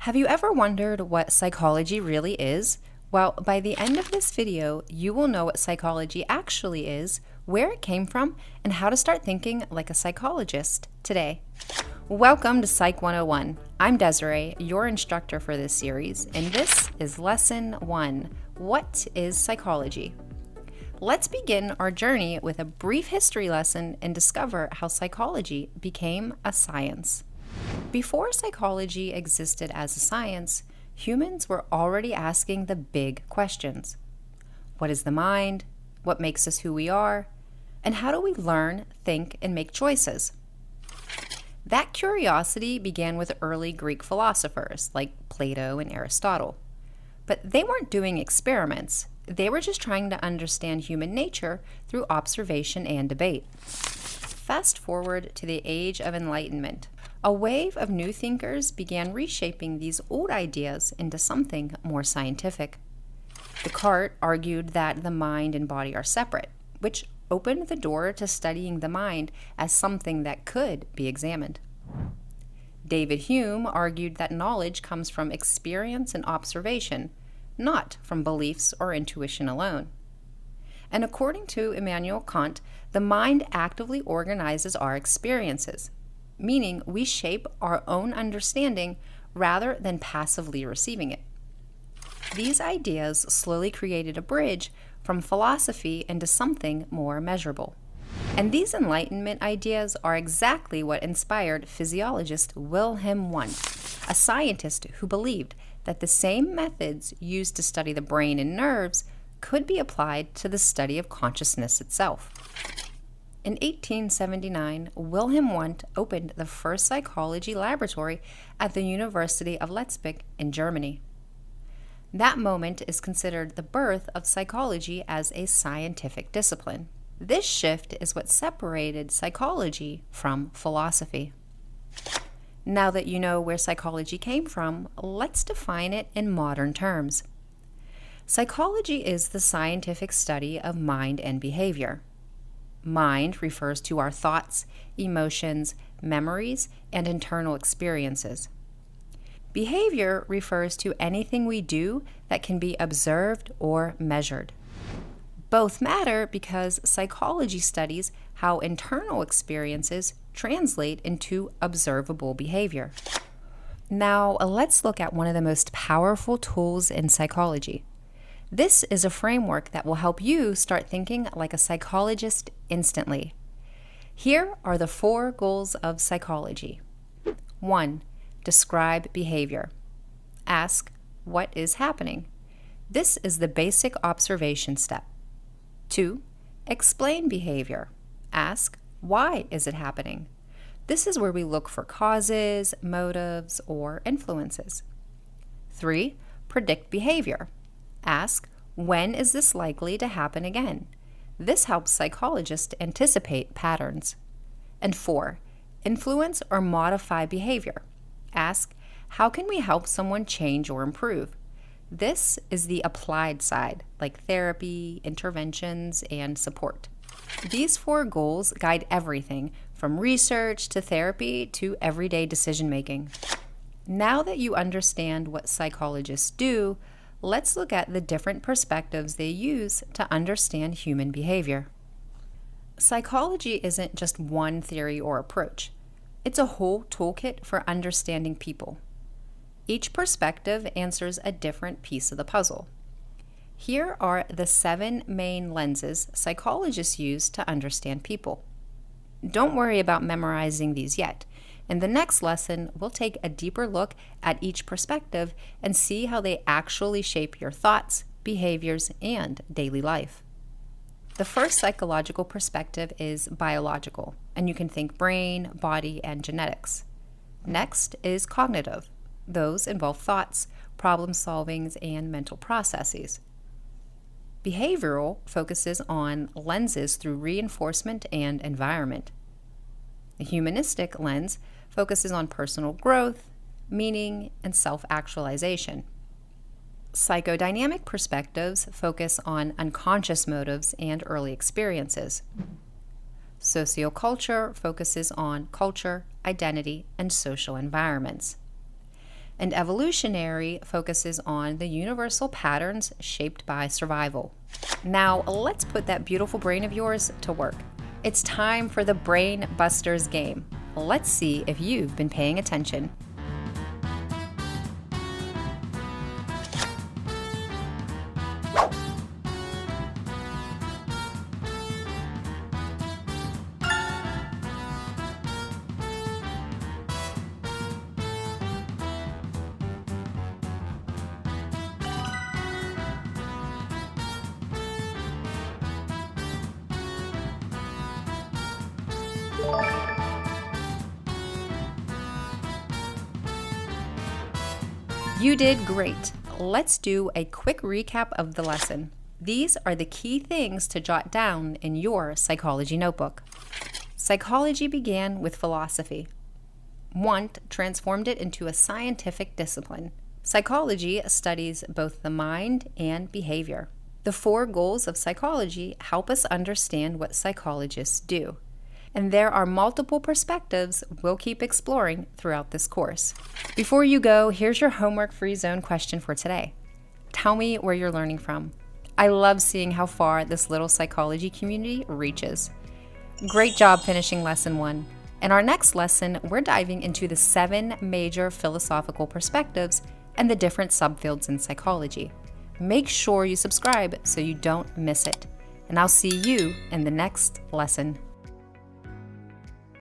Have you ever wondered what psychology really is? Well, by the end of this video, you will know what psychology actually is, where it came from, and how to start thinking like a psychologist today. Welcome to Psych 101. I'm Desiree, your instructor for this series, and this is Lesson 1. What is psychology? Let's begin our journey with a brief history lesson and discover how psychology became a science. Before psychology existed as a science, humans were already asking the big questions. What is the mind? What makes us who we are? And how do we learn, think, and make choices? That curiosity began with early Greek philosophers like Plato and Aristotle. But they weren't doing experiments. They were just trying to understand human nature through observation and debate. Fast forward to the Age of Enlightenment. A wave of new thinkers began reshaping these old ideas into something more scientific. Descartes argued that the mind and body are separate, which opened the door to studying the mind as something that could be examined. David Hume argued that knowledge comes from experience and observation, not from beliefs or intuition alone. And according to Immanuel Kant, the mind actively organizes our experiences, meaning we shape our own understanding rather than passively receiving it. These ideas slowly created a bridge from philosophy into something more measurable. And these Enlightenment ideas are exactly what inspired physiologist Wilhelm Wundt, a scientist who believed that the same methods used to study the brain and nerves could be applied to the study of consciousness itself. In 1879, Wilhelm Wundt opened the first psychology laboratory at the University of Leipzig in Germany. That moment is considered the birth of psychology as a scientific discipline. This shift is what separated psychology from philosophy. Now that you know where psychology came from, let's define it in modern terms. Psychology is the scientific study of mind and behavior. Mind refers to our thoughts, emotions, memories, and internal experiences. Behavior refers to anything we do that can be observed or measured. Both matter because psychology studies how internal experiences translate into observable behavior. Now, let's look at one of the most powerful tools in psychology. This is a framework that will help you start thinking like a psychologist instantly. Here are the 4 goals of psychology. 1. Describe behavior. Ask, what is happening? This is the basic observation step. 2. Explain behavior. Ask, why is it happening? This is where we look for causes, motives, or influences. 3. Predict behavior. Ask, when is this likely to happen again? This helps psychologists anticipate patterns. And 4. Influence or modify behavior. Ask, how can we help someone change or improve? This is the applied side, like therapy, interventions, and support. These 4 goals guide everything from research to therapy to everyday decision-making. Now that you understand what psychologists do, let's look at the different perspectives they use to understand human behavior. Psychology isn't just one theory or approach. It's a whole toolkit for understanding people. Each perspective answers a different piece of the puzzle. Here are the 7 main lenses psychologists use to understand people. Don't worry about memorizing these yet. In the next lesson, we'll take a deeper look at each perspective and see how they actually shape your thoughts, behaviors, and daily life. The first psychological perspective is biological, and you can think brain, body, and genetics. Next is cognitive. Those involve thoughts, problem solvings, and mental processes. Behavioral focuses on lenses through reinforcement and environment. The humanistic lens focuses on personal growth, meaning, and self-actualization. Psychodynamic perspectives focus on unconscious motives and early experiences. Socioculture focuses on culture, identity, and social environments. and evolutionary focuses on the universal patterns shaped by survival. Now, let's put that beautiful brain of yours to work. It's time for the Brain Busters game. Let's see if you've been paying attention. You did great. Let's do a quick recap of the lesson. These are the key things to jot down in your psychology notebook. Psychology began with philosophy. Wundt transformed it into a scientific discipline. Psychology studies both the mind and behavior. The 4 goals of psychology help us understand what psychologists do. And there are multiple perspectives we'll keep exploring throughout this course. Before you go, here's your homework-free zone question for today. Tell me where you're learning from. I love seeing how far this little psychology community reaches. Great job finishing lesson 1. In our next lesson, we're diving into the 7 major philosophical perspectives and the different subfields in psychology. Make sure you subscribe so you don't miss it. And I'll see you in the next lesson.